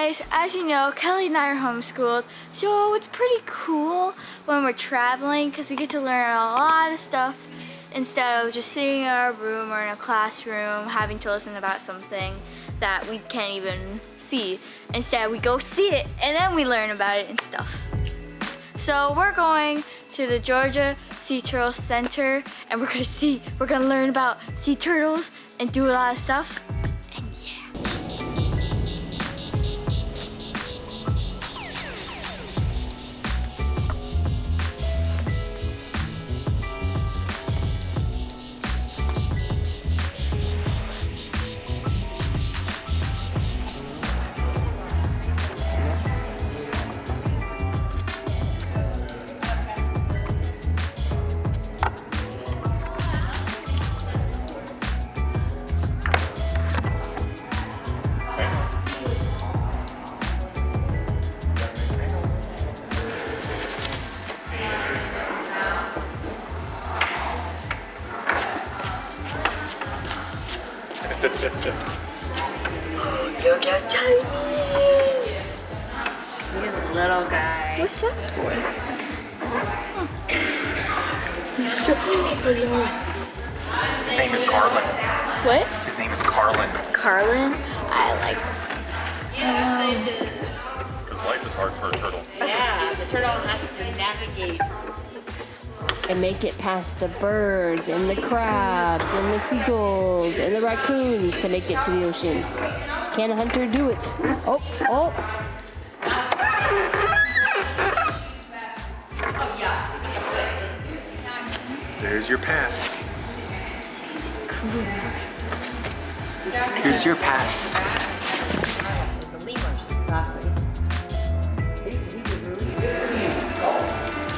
guys, as you know, Kelly and I are homeschooled, so it's pretty cool when we're traveling because we get to learn a lot of stuff instead of just sitting in our room or in a classroom having to listen about something that we can't even see. Instead, we go see it and then we learn about it and stuff. So we're going to the Georgia Sea Turtle Center and we're gonna learn about sea turtles and do a lot of stuff. And yeah. Look how tiny! Look at the little guy. What's that for? His name is Carlin. What? His name is Carlin. Carlin? I like Because life is hard for a turtle. Yeah, the turtle has to navigate and make it past the birds and the crabs and the seagulls and the raccoons to make it to the ocean. Can a hunter do it? Oh, oh. There's your pass. This is cool. Here's your pass.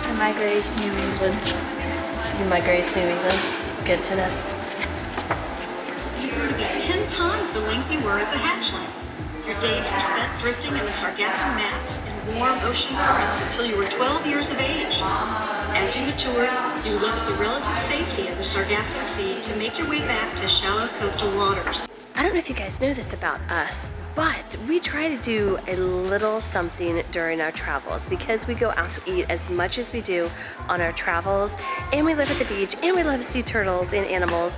I migrated to New England. You migrate to New England? Good to know. You were to be 10 times the length you were as a hatchling. Your days were spent drifting in the Sargasso mats and warm ocean currents until you were 12 years of age. As you matured, you left the relative safety of the Sargasso Sea to make your way back to shallow coastal waters. I don't know if you guys know this about us, but we try to do a little something during our travels because we go out to eat as much as we do on our travels, and we live at the beach, and we love sea turtles and animals.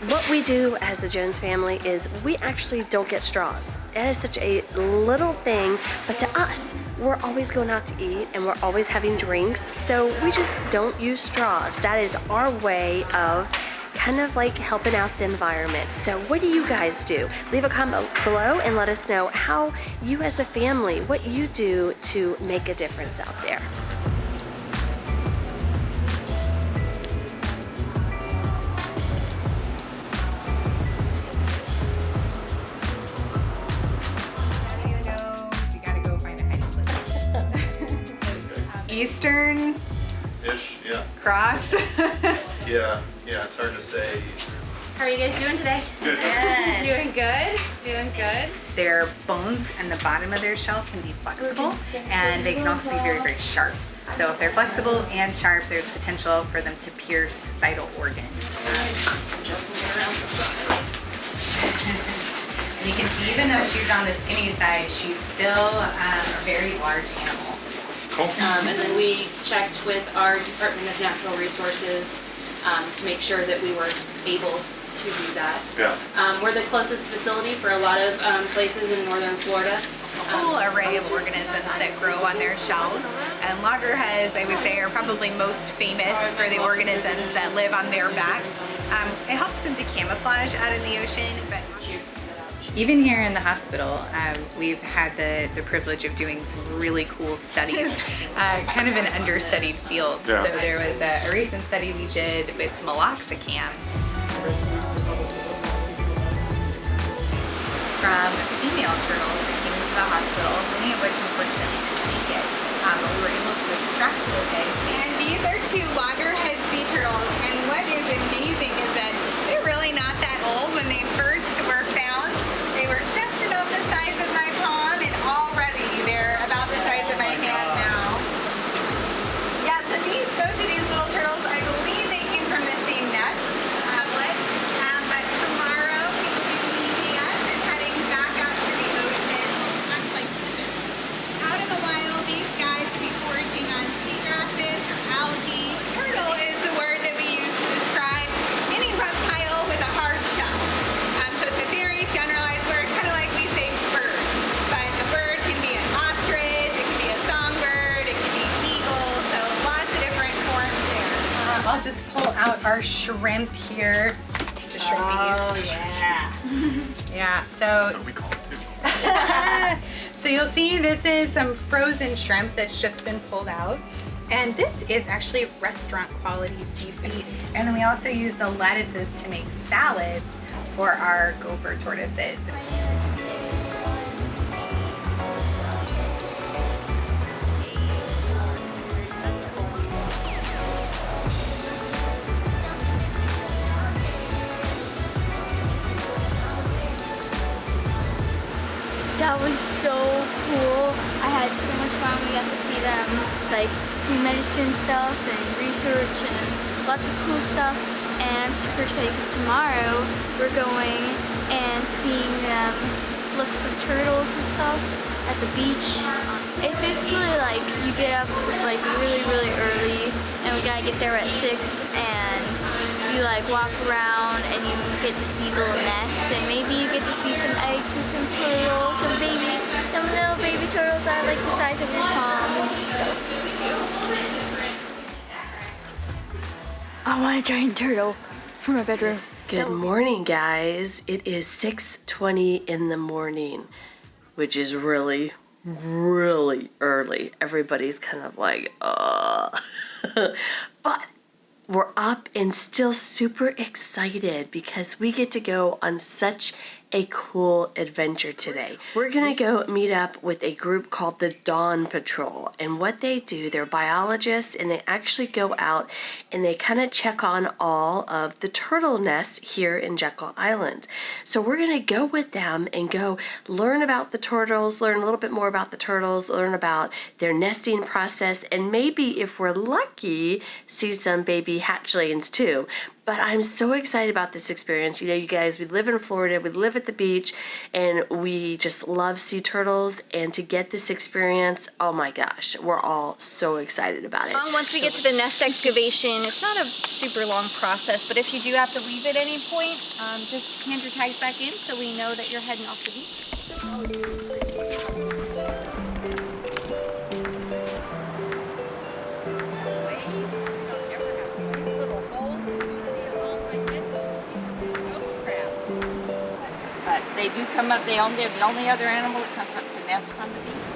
What we do as the Jones family is we actually don't get straws. That is such a little thing, but to us, we're always going out to eat and we're always having drinks, so we just don't use straws. That is our way of kind of like helping out the environment. So what do you guys do? Leave a comment below and let us know how you as a family, what you do to make a difference out there. Eastern-ish, yeah. cross. Yeah, it's hard to say. How are you guys doing today? Good. Doing good? Doing good? Their bones and the bottom of their shell can be flexible, and they can also be very, very sharp. So if they're flexible and sharp, there's potential for them to pierce vital organs. And you can see, even though she's on the skinny side, she's still a very large animal. And then we checked with our Department of Natural Resources to make sure that we were able to do that. Yeah. We're the closest facility for a lot of places in northern Florida. A whole array of organisms that grow on their shells, and loggerheads, I would say, are probably most famous for the organisms that live on their backs. It helps them to camouflage out in the ocean, but even here in the hospital, we've had the privilege of doing some really cool studies, kind of an understudied field. Yeah. So there was a recent study we did with meloxicam. From female turtles that came into the hospital, many of which unfortunately didn't make it. But we were able to extract those eggs. And these are two loggerhead sea turtles, and what is amazing is that they're really not that old. When they first were found, they were just about the size of my palm, and already they're about the size of my hand now. Yeah, so both of these little turtles, I believe they came from the same nest. But tomorrow we will be leaving us and heading back out to the ocean. It's like our shrimp here. Just shrimpies. Yeah. Yeah, That's so what we call it too. so you'll see this is some frozen shrimp that's just been pulled out. And this is actually restaurant quality seafood. And then we also use the lettuces to make salads for our gopher tortoises. That was so cool. I had so much fun. We got to see them like do medicine stuff and research and lots of cool stuff. And I'm super excited because tomorrow we're going and seeing them look for turtles and stuff at the beach. It's basically like you get up like really early and we gotta get there at 6 and you like walk around and you get to see little nests and maybe you get to see some eggs and some turtles, some little baby turtles that are like the size of your palm. So cute. I want a giant turtle for my bedroom. Good morning, guys. It is 6:20 in the morning, which is really early. Everybody's kind of like, but we're up and still super excited because we get to go on such a cool adventure today. We're gonna go meet up with a group called the Dawn Patrol, and what they do, they're biologists and they actually go out and they kind of check on all of the turtle nests here in Jekyll Island. So we're gonna go with them and go learn about the turtles, learn a little bit more about the turtles, learn about their nesting process, and maybe if we're lucky, see some baby hatchlings too. But I'm so excited about this experience. You know, you guys, we live in Florida, we live at the beach, and we just love sea turtles. And to get this experience, oh my gosh, we're all so excited about it. Once we get to the nest excavation, it's not a super long process, but if you do have to leave at any point, just hand your tags back in so we know that you're heading off the beach. They do come up, they're the only other animal that comes up to nest on the beach.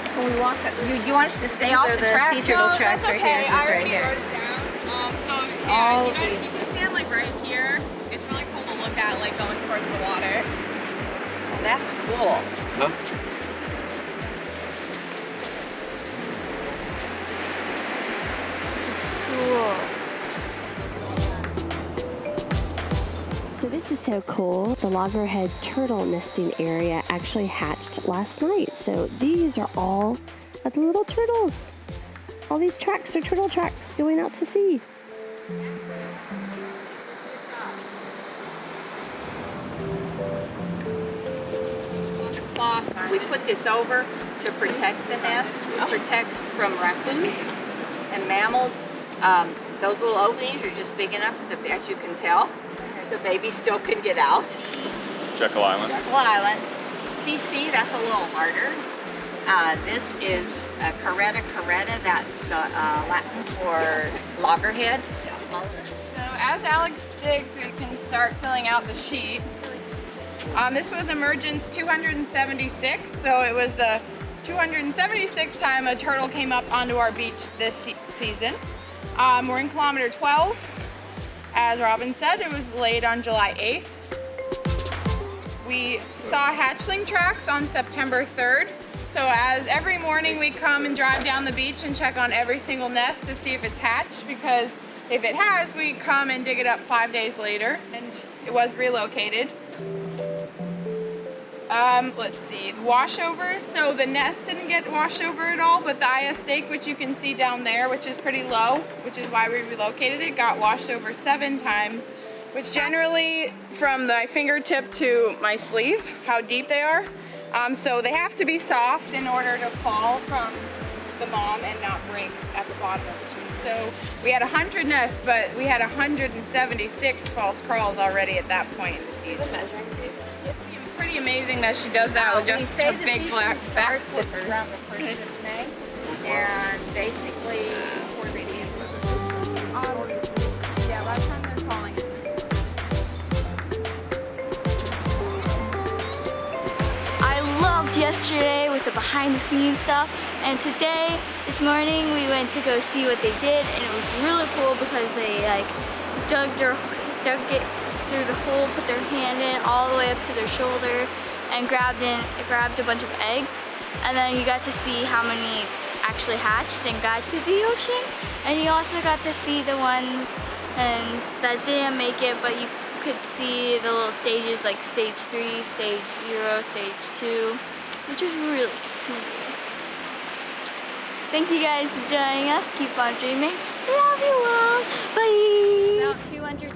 Can we walk up? You want us to stay off the track? Sea turtle tracks right here. This right here. So you guys can stand like right here. It's really cool to look at, like going towards the water. Well, that's cool. Huh? So this is so cool. The loggerhead turtle nesting area actually hatched last night. So these are all of the little turtles. All these tracks are turtle tracks going out to sea. We put this over to protect the nest. It protects from raccoons and mammals. Those little openings are just big enough that, as you can tell, the baby still can get out. Jekyll Island. Jekyll Island. CC, that's a little harder. This is caretta. That's the Latin for loggerhead. So as Alex digs, we can start filling out the sheet. This was emergence 276, so it was the 276th time a turtle came up onto our beach this season. We're in kilometer 12. As Robin said, it was laid on July 8th. We saw hatchling tracks on September 3rd. So as every morning we come and drive down the beach and check on every single nest to see if it's hatched, because if it has, we come and dig it up 5 days later, and it was relocated. Let's see, washovers. So the nest didn't get washed over at all, but the Aya stake, which you can see down there, which is pretty low, which is why we relocated it, got washed over 7 times, which generally from my fingertip to my sleeve, how deep they are. So they have to be soft in order to fall from the mom and not break at the bottom of the tube. So we had 100 nests, but we had 176 false crawls already at that point in the season. pretty amazing that she does that with just her big black back flippers. Around the first of May, and basically before they leave. Yeah, by the time they're calling. I loved yesterday with the behind the scenes stuff, and today, this morning, we went to go see what they did, and it was really cool because they like dug it through the hole, put their hand in all the way up to their shoulder, and grabbed a bunch of eggs, and then you got to see how many actually hatched and got to the ocean, and you also got to see the ones that didn't make it, but you could see the little stages like stage 3, stage 0, stage 2, which was really cool. Thank you guys for joining us. Keep on dreaming. Love you all. Bye. About 200